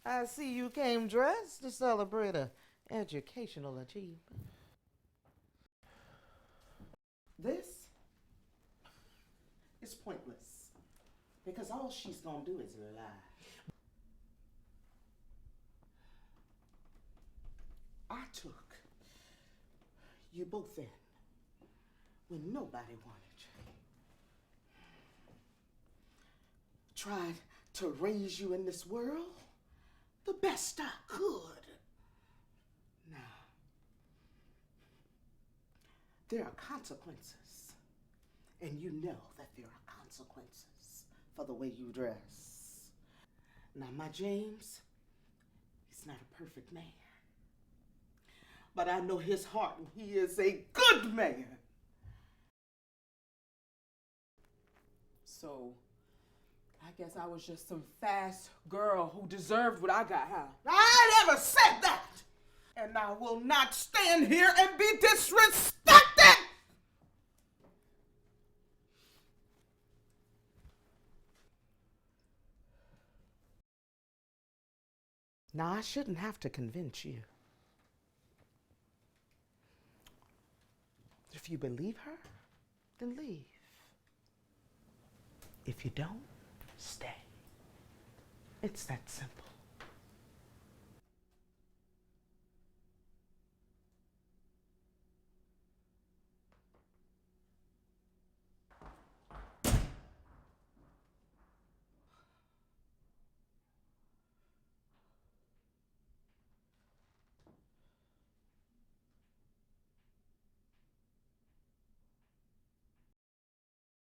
I see you came dressed to celebrate a educational achievement. This is pointless because all she's gonna do is lie. I took you both in when nobody wanted you. Tried to raise you in this world the best I could. Now, there are consequences, and you know that there are consequences for the way you dress. Now, my James, he's not a perfect man, but I know his heart, and he is a good man. So, I guess I was just some fast girl who deserved what I got, huh? I never said that! And I will not stand here and be disrespected! Now, I shouldn't have to convince you. If you believe her, then leave. If you don't, stay. It's that simple.